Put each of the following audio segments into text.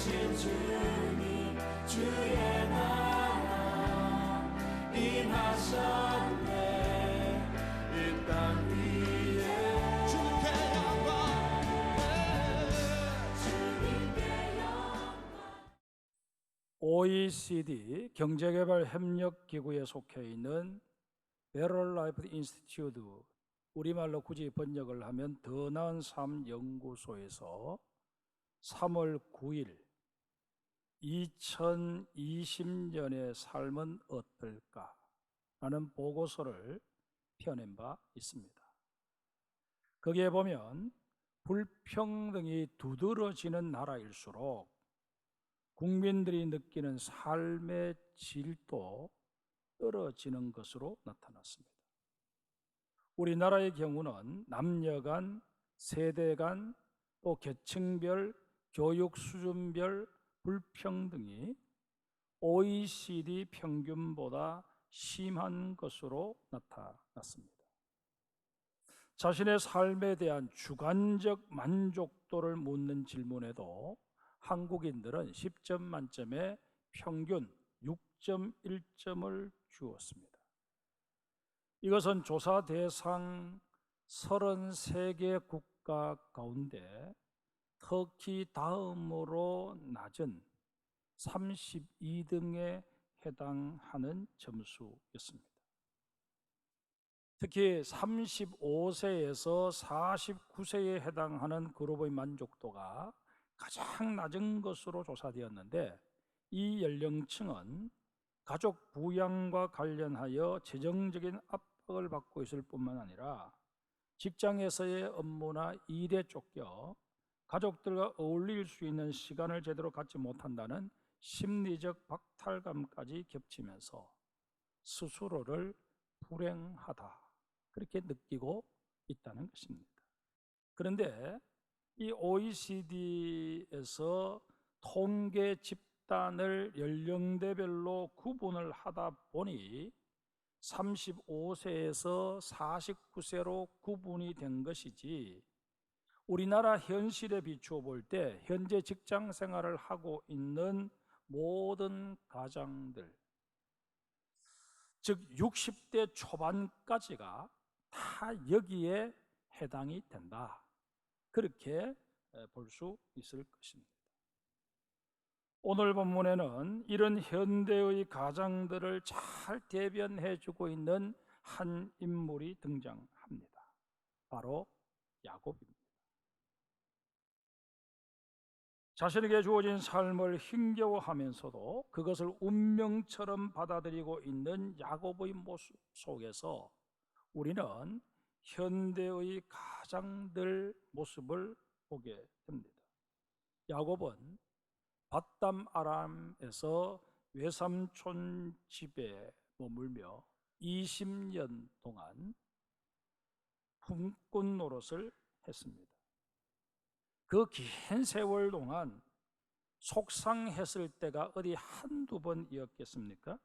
오신 주님 주의 나라 임하셨네. 이 땅 위에 주님께 영광. OECD 경제개발협력기구에 속해 있는 Better Life Institute, 우리말로 굳이 번역을 하면 더 나은 삶 연구소에서 3월 9일 2020년의 삶은 어떨까? 라는 보고서를 펴낸 바 있습니다. 거기에 보면 불평등이 두드러지는 나라일수록 국민들이 느끼는 삶의 질도 떨어지는 것으로 나타났습니다. 우리나라의 경우는 남녀 간, 세대 간, 또 계층별, 교육 수준별 불평등이 OECD 평균보다 심한 것으로 나타났습니다. 자신의 삶에 대한 주관적 만족도를 묻는 질문에도 한국인들은 10점 만점에 평균 6.1점을 주었습니다. 이것은 조사 대상 33개 국가 가운데 터키 다음으로 낮은 32등에 해당하는 점수였습니다. 특히 35세에서 49세에 해당하는 그룹의 만족도가 가장 낮은 것으로 조사되었는데, 이 연령층은 가족 부양과 관련하여 재정적인 압박을 받고 있을 뿐만 아니라 직장에서의 업무나 일에 쫓겨 가족들과 어울릴 수 있는 시간을 제대로 갖지 못한다는 심리적 박탈감까지 겹치면서 스스로를 불행하다, 그렇게 느끼고 있다는 것입니다. 그런데 이 OECD에서 통계 집단을 연령대별로 구분을 하다 보니 35세에서 49세로 구분이 된 것이지, 우리나라 현실에 비추어 볼 때 현재 직장 생활을 하고 있는 모든 가장들, 즉 60대 초반까지가 다 여기에 해당이 된다, 그렇게 볼 수 있을 것입니다. 오늘 본문에는 이런 현대의 가장들을 잘 대변해 주고 있는 한 인물이 등장합니다. 바로 야곱입니다. 자신에게 주어진 삶을 힘겨워하면서도 그것을 운명처럼 받아들이고 있는 야곱의 모습 속에서 우리는 현대의 가장들 모습을 보게 됩니다. 야곱은 밧담 아람에서 외삼촌 집에 머물며 20년 동안 품꾼 노릇을 했습니다. 그 긴 세월 동안 속상했을 때가 어디 한두 번이었겠습니까?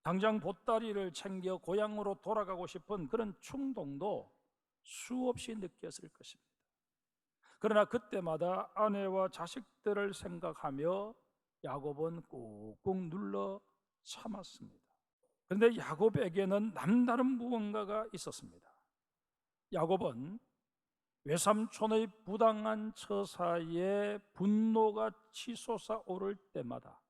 당장 보따리를 챙겨 고향으로 돌아가고 싶은 그런 충동도 수없이 느꼈을 것입니다. 그러나 그때마다 아내와 자식들을 생각하며 야곱은 꾹꾹 눌러 참았습니다. 그런데 야곱에게는 남다른 무언가가 있었습니다. 야곱은 외삼촌의 부당한 처사에 분노가 치솟아 오를 때마다,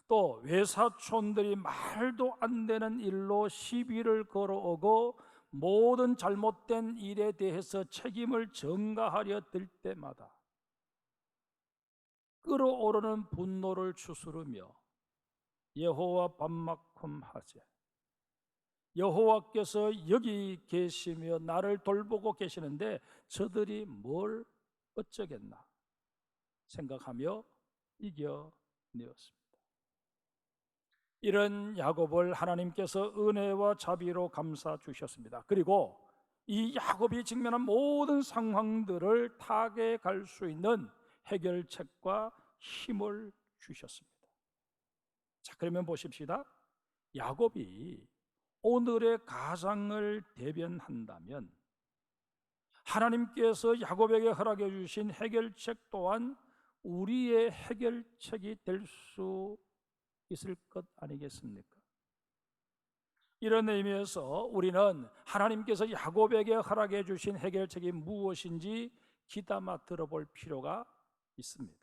또 외사촌들이 말도 안 되는 일로 시비를 걸어오고 모든 잘못된 일에 대해서 책임을 전가하려 들 때마다 끓어오르는 분노를 추스르며 여호와 반막함하세, 여호와께서 여기 계시며 나를 돌보고 계시는데 저들이 뭘 어쩌겠나 생각하며 이겨내었습니다. 이런 야곱을 하나님께서 은혜와 자비로 감싸 주셨습니다. 그리고 이 야곱이 직면한 모든 상황들을 타개갈 수 있는 해결책과 힘을 주셨습니다. 자, 그러면 보십시다. 야곱이 오늘의 가장을 대변한다면 하나님께서 야곱에게 허락해 주신 해결책 또한 우리의 해결책이 될 수 있을 것 아니겠습니까? 이런 의미에서 우리는 하나님께서 야곱에게 허락해 주신 해결책이 무엇인지 귀담아 들어볼 필요가 있습니다.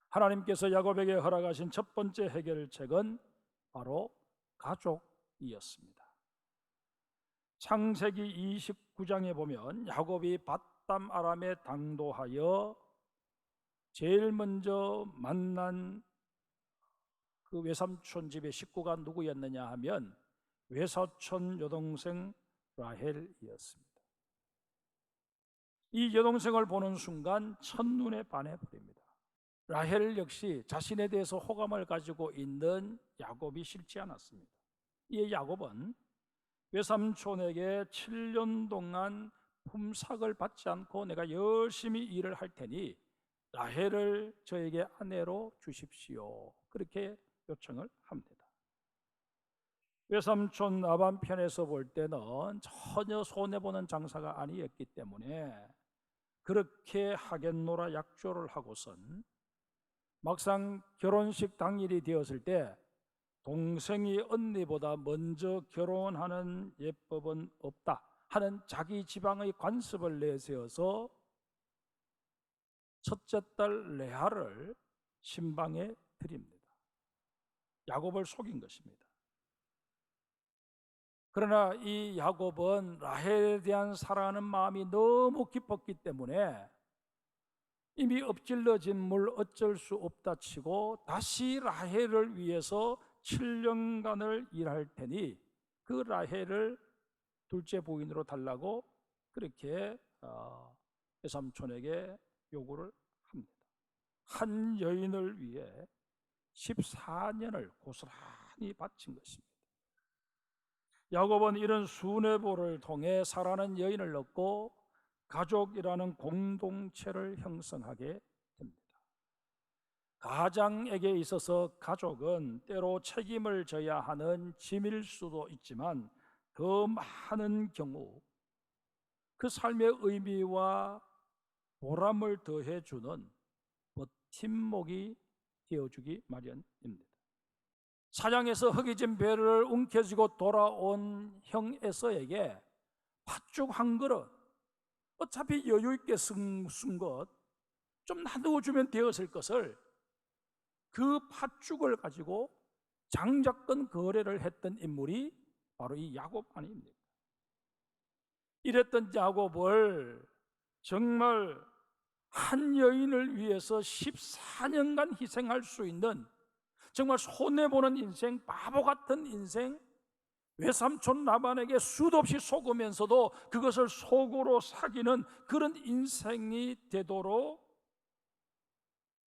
하나님께서 야곱에게 허락하신 첫 번째 해결책은 바로 가족이었습니다. 창세기 29장에 보면 야곱이 밧담 아람에 당도하여 제일 먼저 만난 그 외삼촌 집의 식구가 누구였느냐 하면 외사촌 여동생 라헬이었습니다. 이 여동생을 보는 순간 첫눈에 반해버립니다. 라헬 역시 자신에 대해서 호감을 가지고 있는 야곱이 싫지 않았습니다. 이에 야곱은 외삼촌에게 7년 동안 품삯을 받지 않고 내가 열심히 일을 할 테니 라헬을 저에게 아내로 주십시오, 그렇게 요청을 합니다. 외삼촌 라반 편에서 볼 때는 전혀 손해보는 장사가 아니었기 때문에 그렇게 하겠노라 약조를 하고선 막상 결혼식 당일이 되었을 때 동생이 언니보다 먼저 결혼하는 예법은 없다 하는 자기 지방의 관습을 내세워서 첫째 딸 레아를 신방에 드립니다. 야곱을 속인 것입니다. 그러나 이 야곱은 라헬에 대한 사랑하는 마음이 너무 깊었기 때문에 이미 엎질러진 물 어쩔 수 없다 치고 다시 라헬을 위해서 7년간을 일할 테니 그 라헬을 둘째 부인으로 달라고 그렇게 외삼촌에게 요구를 합니다. 한 여인을 위해 14년을 고스란히 바친 것입니다. 야곱은 이런 수뇌보를 통해 사랑하는 여인을 얻고 가족이라는 공동체를 형성하게 됩니다. 가장에게 있어서 가족은 때로 책임을 져야 하는 짐일 수도 있지만 더 많은 경우 그 삶의 의미와 보람을 더해주는 버팀목이 되어주기 마련입니다. 사냥에서 흙이진 배를 움켜쥐고 돌아온 형 에서에게 팥죽 한 그릇, 어차피 여유 있게 쓴 것 좀 놔두어주면 되었을 것을 그 팥죽을 가지고 장자권 거래를 했던 인물이 바로 이 야곱 아닙니까? 이랬던 야곱을 정말 한 여인을 위해서 14년간 희생할 수 있는 정말 손해보는 인생, 바보 같은 인생, 외삼촌 라반에게 수도 없이 속으면서도 그것을 속으로 사귀는 그런 인생이 되도록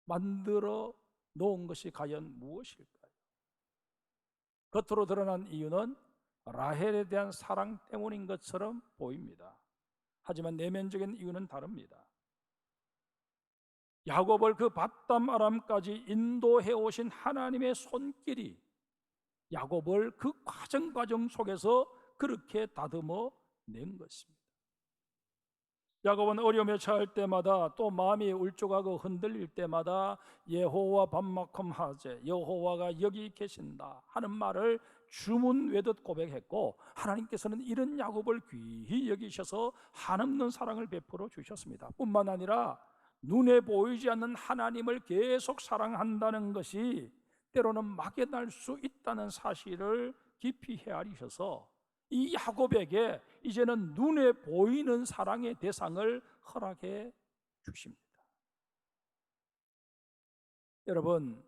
만들어 놓은 것이 과연 무엇일까요? 겉으로 드러난 이유는 라헬에 대한 사랑 때문인 것처럼 보입니다. 하지만 내면적인 이유는 다릅니다. 야곱을 그 밧담 아람까지 인도해 오신 하나님의 손길이 야곱을 그 과정 속에서 그렇게 다듬어 낸 것입니다. 야곱은 어려움에 처할 때마다 또 마음이 울적하고 흔들릴 때마다 여호와 밤마컴하제, 여호와가 여기 계신다 하는 말을 주문 외듯 고백했고 하나님께서는 이런 야곱을 귀히 여기셔서 한없는 사랑을 베풀어 주셨습니다. 뿐만 아니라 눈에 보이지 않는 하나님을 계속 사랑한다는 것이 때로는 막연할 수 있다는 사실을 깊이 헤아리셔서 이 야곱에게 이제는 눈에 보이는 사랑의 대상을 허락해 주십니다. 여러분,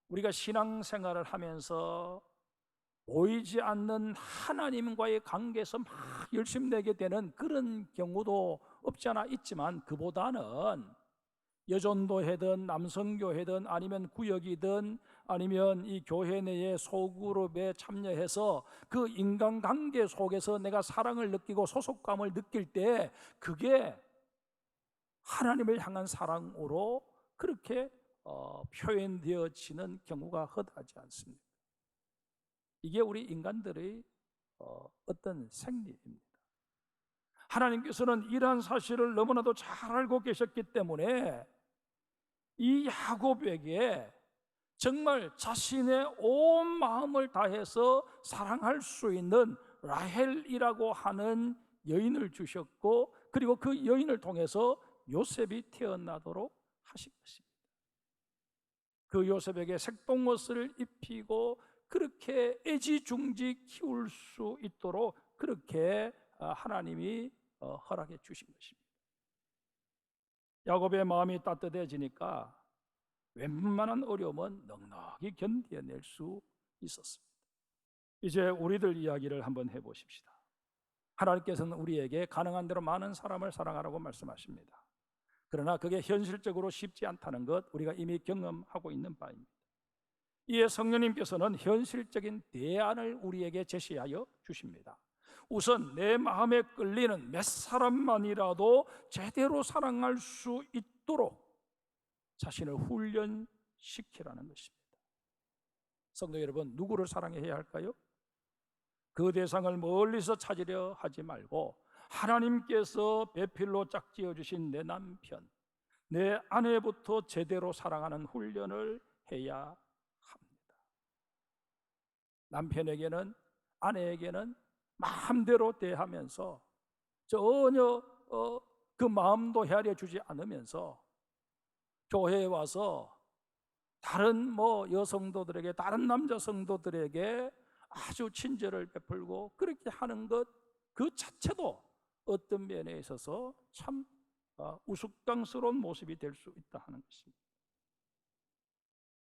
우리가 신앙생활을 하면서 보이지 않는 하나님과의 관계에서 막 열심내게 되는 그런 경우도 없지 않아 있지만 그보다는 여전도회든 남성교회든 아니면 구역이든 아니면 이 교회 내의 소그룹에 참여해서 그 인간관계 속에서 내가 사랑을 느끼고 소속감을 느낄 때 그게 하나님을 향한 사랑으로 그렇게 표현되어지는 경우가 허다하지 않습니다. 이게 우리 인간들의 어떤 생리입니다. 하나님께서는 이러한 사실을 너무나도 잘 알고 계셨기 때문에 이 야곱에게 정말 자신의 온 마음을 다해서 사랑할 수 있는 라헬이라고 하는 여인을 주셨고, 그리고 그 여인을 통해서 요셉이 태어나도록 하신 것입니다. 그 요셉에게 색동옷을 입히고 그렇게 애지중지 키울 수 있도록 그렇게 하나님이 허락해 주신 것입니다. 야곱의 마음이 따뜻해지니까 웬만한 어려움은 넉넉히 견뎌낼 수 있었습니다. 이제 우리들 이야기를 한번 해보십시다. 하나님께서는 우리에게 가능한 대로 많은 사람을 사랑하라고 말씀하십니다. 그러나 그게 현실적으로 쉽지 않다는 것 우리가 이미 경험하고 있는 바입니다. 이에 성령님께서는 현실적인 대안을 우리에게 제시하여 주십니다. 우선 내 마음에 끌리는 몇 사람만이라도 제대로 사랑할 수 있도록 자신을 훈련시키라는 것입니다. 성도 여러분, 누구를 사랑해야 할까요? 그 대상을 멀리서 찾으려 하지 말고 하나님께서 배필로 짝지어 주신 내 남편, 내 아내부터 제대로 사랑하는 훈련을 해야 합니다. 남편에게는, 아내에게는 마음대로 대하면서 전혀 그 마음도 헤아려 주지 않으면서 교회에 와서 다른 여성도들에게, 다른 남자 성도들에게 아주 친절을 베풀고 그렇게 하는 것 그 자체도 어떤 면에 있어서 참 우스꽝스러운 모습이 될 수 있다 하는 것입니다.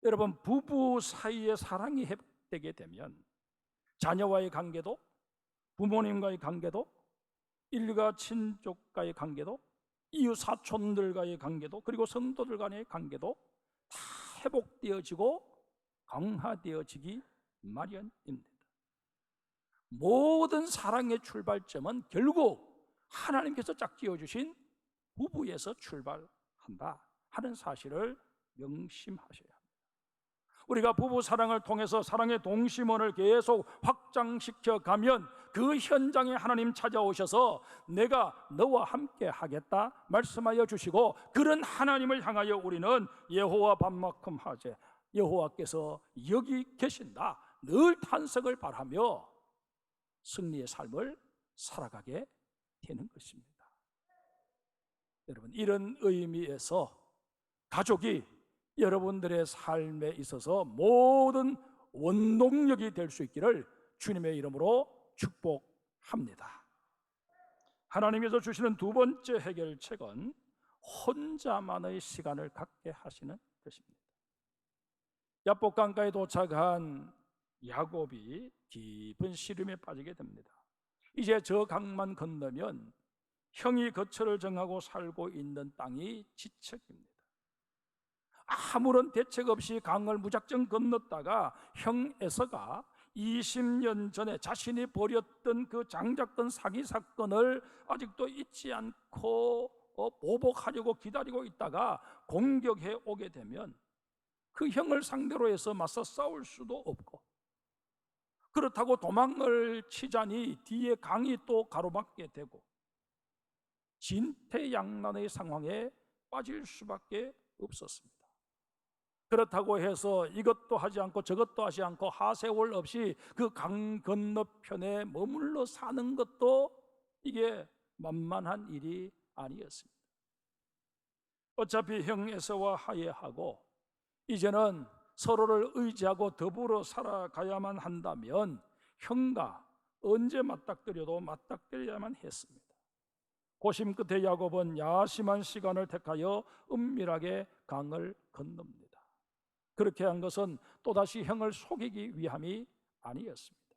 여러분, 부부 사이에 사랑이 회복되게 되면 자녀와의 관계도, 부모님과의 관계도, 일가 친족과의 관계도, 이웃 사촌들과의 관계도, 그리고 성도들 간의 관계도 다 회복되어지고 강화되어지기 마련입니다. 모든 사랑의 출발점은 결국 하나님께서 짝지어 주신 부부에서 출발한다 하는 사실을 명심하셔야 합니다. 우리가 부부 사랑을 통해서 사랑의 동심원을 계속 확장시켜 가면 그 현장에 하나님 찾아오셔서 내가 너와 함께 하겠다 말씀하여 주시고, 그런 하나님을 향하여 우리는 여호와 반막흠 하제, 여호와께서 여기 계신다 늘 탄성을 바라며 승리의 삶을 살아가게 되는 것입니다. 여러분, 이런 의미에서 가족이 여러분들의 삶에 있어서 모든 원동력이 될 수 있기를 주님의 이름으로 축복합니다. 하나님께서 주시는 두 번째 해결책은 혼자만의 시간을 갖게 하시는 것입니다. 야복강가에 도착한 야곱이 깊은 시름에 빠지게 됩니다. 이제 저 강만 건너면 형이 거처를 정하고 살고 있는 땅이 지척입니다. 아무런 대책 없이 강을 무작정 건넜다가 형 에서가 20년 전에 자신이 벌였던 그 장작권 사기 사건을 아직도 잊지 않고 보복하려고 기다리고 있다가 공격해 오게 되면 그 형을 상대로 해서 맞서 싸울 수도 없고, 그렇다고 도망을 치자니 뒤에 강이 또 가로막게 되고 진퇴양난의 상황에 빠질 수밖에 없었습니다. 그렇다고 해서 이것도 하지 않고 저것도 하지 않고 하세월 없이 그 강 건너편에 머물러 사는 것도 이게 만만한 일이 아니었습니다. 어차피 형 에서와 화해하고 이제는 서로를 의지하고 더불어 살아가야만 한다면 형과 언제 맞닥뜨려도 맞닥뜨려야만 했습니다. 고심 끝에 야곱은 야심한 시간을 택하여 은밀하게 강을 건넙니다. 그렇게 한 것은 또다시 형을 속이기 위함이 아니었습니다.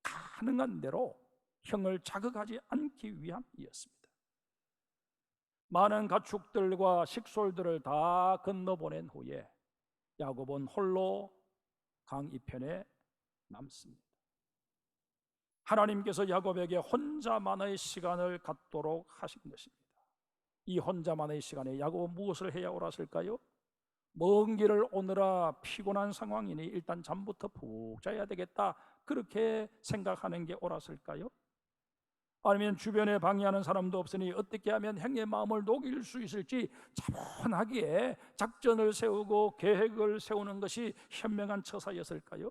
가능한 대로 형을 자극하지 않기 위함이었습니다. 많은 가축들과 식솔들을 다 건너보낸 후에 야곱은 홀로 강 이편에 남습니다. 하나님께서 야곱에게 혼자만의 시간을 갖도록 하신 것입니다. 이 혼자만의 시간에 야곱은 무엇을 해야 옳았을까요? 먼 길을 오느라 피곤한 상황이니 일단 잠부터 푹 자야 되겠다, 그렇게 생각하는 게 옳았을까요? 아니면 주변에 방해하는 사람도 없으니 어떻게 하면 형의 마음을 녹일 수 있을지 차분하게 작전을 세우고 계획을 세우는 것이 현명한 처사였을까요?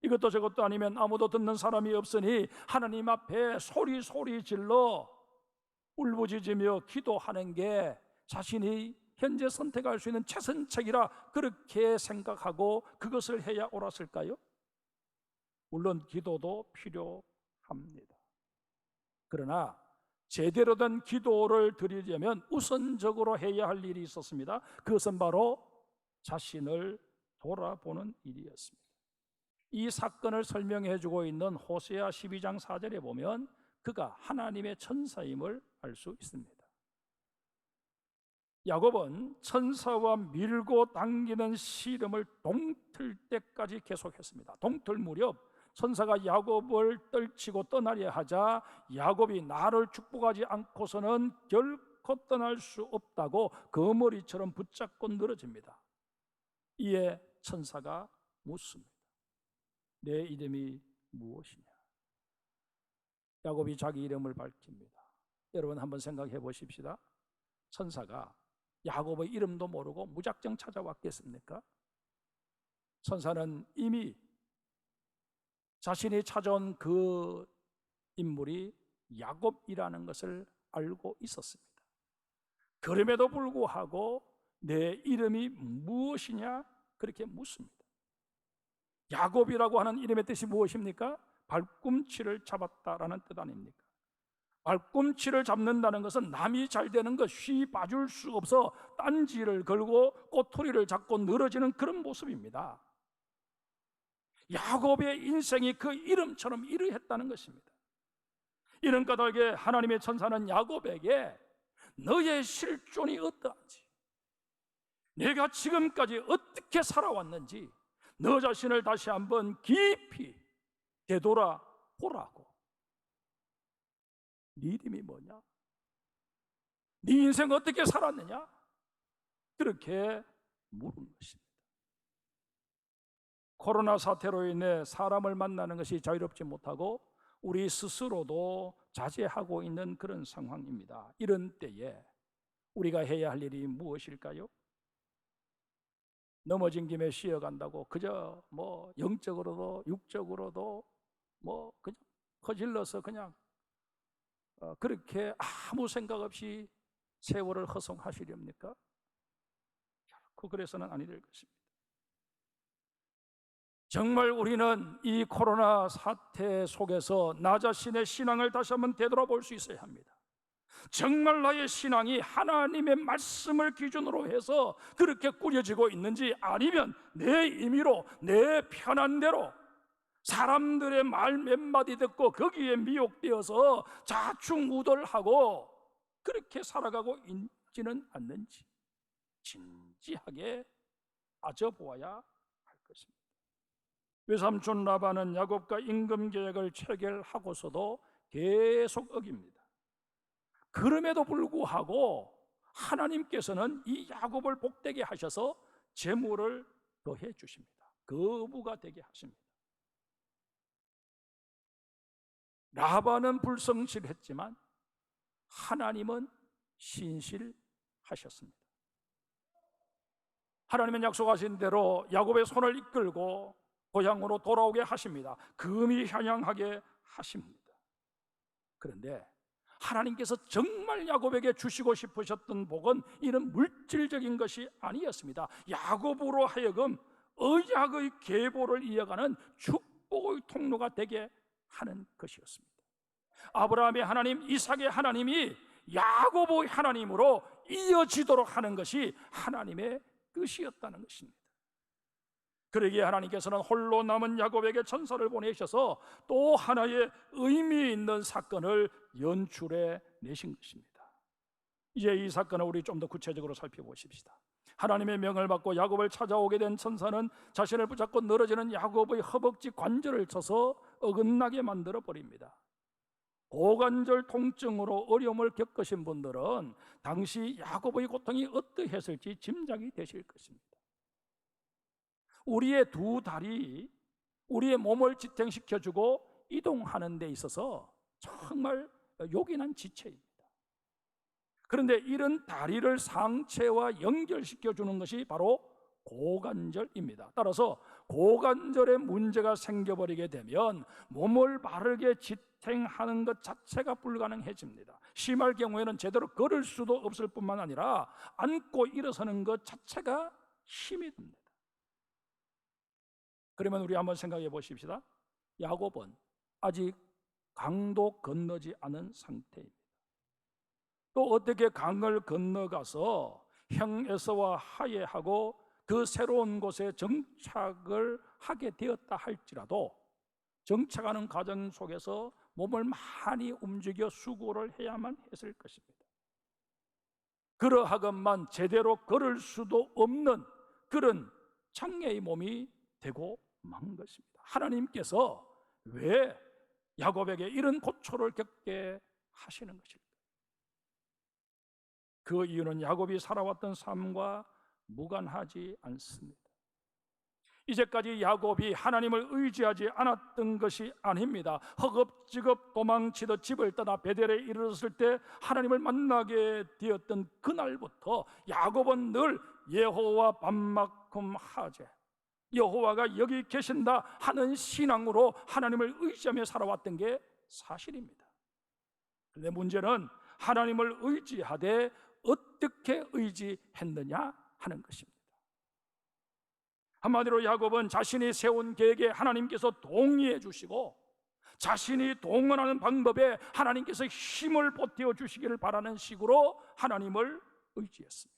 이것도 저것도 아니면 아무도 듣는 사람이 없으니 하나님 앞에 소리 질러 울부짖으며 기도하는 게 자신이 현재 선택할 수 있는 최선책이라 그렇게 생각하고 그것을 해야 옳았을까요? 물론 기도도 필요합니다. 그러나 제대로 된 기도를 드리려면 우선적으로 해야 할 일이 있었습니다. 그것은 바로 자신을 돌아보는 일이었습니다. 이 사건을 설명해 주고 있는 호세아 12장 4절에 보면 그가 하나님의 천사임을 알 수 있습니다. 야곱은 천사와 밀고 당기는 씨름을 동틀 때까지 계속했습니다. 동틀 무렵 천사가 야곱을 떨치고 떠나려 하자 야곱이 나를 축복하지 않고서는 결코 떠날 수 없다고 거머리처럼 붙잡고 늘어집니다. 이에 천사가 묻습니다. 내 이름이 무엇이냐? 야곱이 자기 이름을 밝힙니다. 여러분 한번 생각해 보십시다. 천사가 야곱의 이름도 모르고 무작정 찾아왔겠습니까? 천사는 이미 자신이 찾아온 그 인물이 야곱이라는 것을 알고 있었습니다. 그럼에도 불구하고 내 이름이 무엇이냐? 그렇게 묻습니다. 야곱이라고 하는 이름의 뜻이 무엇입니까? 발꿈치를 잡았다라는 뜻 아닙니까? 발꿈치를 잡는다는 것은 남이 잘 되는 것 쉬 봐줄 수 없어 딴지를 걸고 꼬투리를 잡고 늘어지는 그런 모습입니다. 야곱의 인생이 그 이름처럼 이러했다는 것입니다. 이런 까닭에 하나님의 천사는 야곱에게 너의 실존이 어떠한지, 내가 지금까지 어떻게 살아왔는지 너 자신을 다시 한번 깊이 되돌아보라고. 네 이름이 뭐냐? 네 인생 어떻게 살았느냐? 그렇게 물은 것입니다. 코로나 사태로 인해 사람을 만나는 것이 자유롭지 못하고 우리 스스로도 자제하고 있는 그런 상황입니다. 이런 때에 우리가 해야 할 일이 무엇일까요? 넘어진 김에 쉬어간다고 그저 영적으로도 육적으로도 그냥 거질러서 그냥 그렇게 아무 생각 없이 세월을 허송하시렵니까? 결코 그래서는 아니 될 것입니다. 정말 우리는 이 코로나 사태 속에서 나 자신의 신앙을 다시 한번 되돌아볼 수 있어야 합니다. 정말 나의 신앙이 하나님의 말씀을 기준으로 해서 그렇게 꾸려지고 있는지, 아니면 내 임의로 내 편한 대로 사람들의 말 몇 마디 듣고 거기에 미혹되어서 좌충우돌하고 그렇게 살아가고 있지는 않는지 진지하게 따져보아야 할 것입니다. 외삼촌 라반은 야곱과 임금 계약을 체결하고서도 계속 어깁니다. 그럼에도 불구하고 하나님께서는 이 야곱을 복되게 하셔서 재물을 더해 주십니다. 거부가 되게 하십니다. 라반은 불성실했지만 하나님은 신실하셨습니다. 하나님은 약속하신 대로 야곱의 손을 이끌고 고향으로 돌아오게 하십니다. 금이 향양하게 하십니다. 그런데 하나님께서 정말 야곱에게 주시고 싶으셨던 복은 이런 물질적인 것이 아니었습니다. 야곱으로 하여금 언약의 계보를 이어가는 축복의 통로가 되게 하는 것이었습니다. 아브라함의 하나님, 이삭의 하나님이 야곱의 하나님으로 이어지도록 하는 것이 하나님의 뜻이었다는 것입니다. 그러기에 하나님께서는 홀로 남은 야곱에게 천사를 보내셔서 또 하나의 의미 있는 사건을 연출해 내신 것입니다. 이제 이 사건을 우리 좀 더 구체적으로 살펴보십시다. 하나님의 명을 받고 야곱을 찾아오게 된 천사는 자신을 붙잡고 늘어지는 야곱의 허벅지 관절을 쳐서 어긋나게 만들어 버립니다. 고관절 통증으로 어려움을 겪으신 분들은 당시 야곱의 고통이 어떠했을지 짐작이 되실 것입니다. 우리의 두 다리, 우리의 몸을 지탱시켜주고 이동하는 데 있어서 정말 요긴한 지체입니다. 그런데 이런 다리를 상체와 연결시켜 주는 것이 바로 고관절입니다. 따라서 고관절에 문제가 생겨버리게 되면 몸을 바르게 지탱하는 것 자체가 불가능해집니다. 심할 경우에는 제대로 걸을 수도 없을 뿐만 아니라 앉고 일어서는 것 자체가 힘이 듭니다. 그러면 우리 한번 생각해 보십시다. 야곱은 아직 강도 건너지 않은 상태입니다. 또 어떻게 강을 건너가서 형 에서와 화해하고 그 새로운 곳에 정착을 하게 되었다 할지라도 정착하는 과정 속에서 몸을 많이 움직여 수고를 해야만 했을 것입니다. 그러하건만 제대로 걸을 수도 없는 그런 장애의 몸이 되고 만 것입니다. 하나님께서 왜 야곱에게 이런 고초를 겪게 하시는 것일까? 그 이유는 야곱이 살아왔던 삶과 무관하지 않습니다. 이제까지 야곱이 하나님을 의지하지 않았던 것이 아닙니다. 허겁지겁 도망치듯 집을 떠나 베델에 이르렀을 때 하나님을 만나게 되었던 그날부터 야곱은 늘 여호와 밤만큼 하제, 여호와가 여기 계신다 하는 신앙으로 하나님을 의지하며 살아왔던 게 사실입니다. 그런데 문제는 하나님을 의지하되 어떻게 의지했느냐 하는 것입니다. 한마디로 야곱은 자신이 세운 계획에 하나님께서 동의해 주시고 자신이 동원하는 방법에 하나님께서 힘을 보태어 주시기를 바라는 식으로 하나님을 의지했습니다.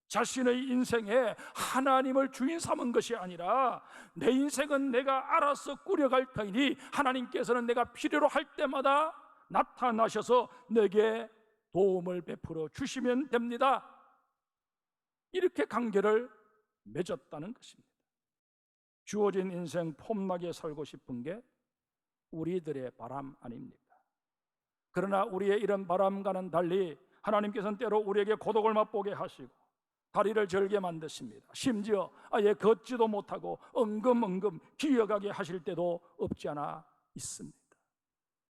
자신의 인생에 하나님을 주인 삼은 것이 아니라 내 인생은 내가 알아서 꾸려갈 터이니 하나님께서는 내가 필요로 할 때마다 나타나셔서 내게 도움을 베풀어 주시면 됩니다. 이렇게 관계를 맺었다는 것입니다. 주어진 인생 폼나게 살고 싶은 게 우리들의 바람 아닙니까? 그러나 우리의 이런 바람과는 달리 하나님께서는 때로 우리에게 고독을 맛보게 하시고 다리를 절게 만드십니다. 심지어 아예 걷지도 못하고 엉금엉금 기어가게 하실 때도 없지 않아 있습니다.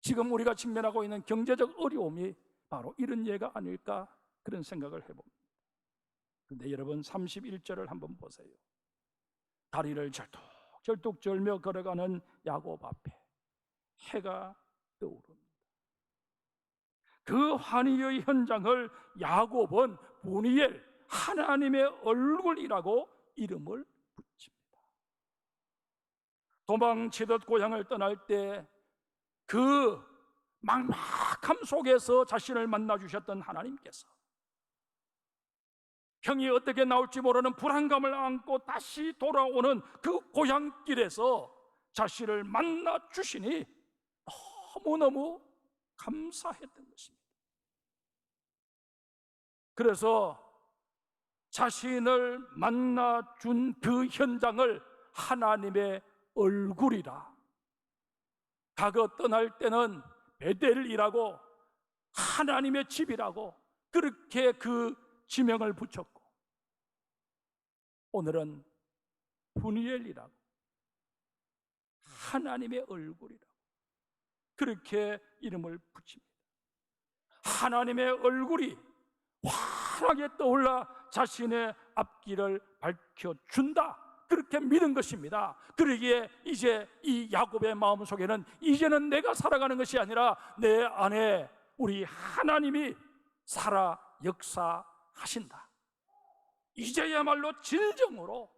지금 우리가 직면하고 있는 경제적 어려움이 바로 이런 예가 아닐까 그런 생각을 해봅니다. 그런데 여러분 31절을 한번 보세요. 다리를 절뚝절뚝 절며 걸어가는 야곱 앞에 해가 떠오릅니다. 그 환희의 현장을 야곱은 보니엘, 하나님의 얼굴이라고 이름을 붙입니다. 도망치듯 고향을 떠날 때 그 막막함 속에서 자신을 만나 주셨던 하나님께서 형이 어떻게 나올지 모르는 불안감을 안고 다시 돌아오는 그 고향길에서 자신을 만나 주시니 너무너무 감사했던 것입니다. 그래서 자신을 만나 준 그 현장을 하나님의 얼굴이라, 과거 떠날 때는 베델이라고 하나님의 집이라고 그렇게 그 지명을 붙였고 오늘은 푸니엘이라고 하나님의 얼굴이라고 그렇게 이름을 붙입니다. 하나님의 얼굴이 환하게 떠올라 자신의 앞길을 밝혀준다, 그렇게 믿은 것입니다. 그러기에 이제 이 야곱의 마음속에는 이제는 내가 살아가는 것이 아니라 내 안에 우리 하나님이 살아 역사하신다. 이제야말로 진정으로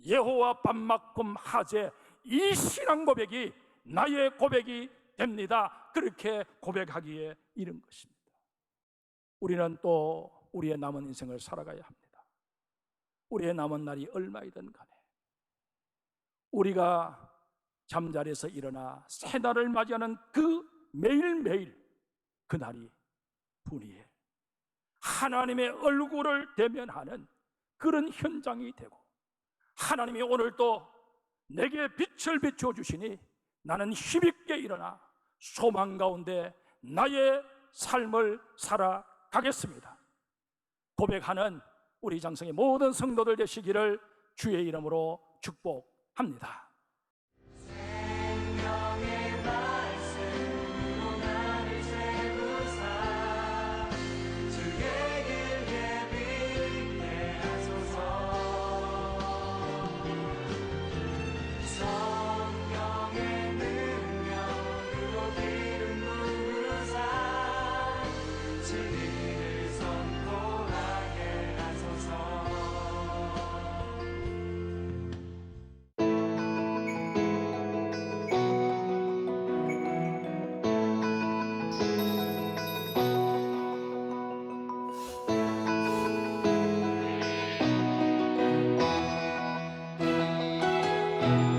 여호와 밤만큼 하제, 이 신앙 고백이 나의 고백이 됩니다. 그렇게 고백하기에 이른 것입니다. 우리는 또 우리의 남은 인생을 살아가야 합니다. 우리의 남은 날이 얼마이든 간에 우리가 잠자리에서 일어나 새날을 맞이하는 그 매일매일 그 날이 분이에 하나님의 얼굴을 대면하는 그런 현장이 되고, 하나님이 오늘도 내게 빛을 비춰 주시니 나는 힘있게 일어나 소망 가운데 나의 삶을 살아가겠습니다 고백하는 우리 장성의 모든 성도들 되시기를 주의 이름으로 축복합니다. 생명의 말씀 주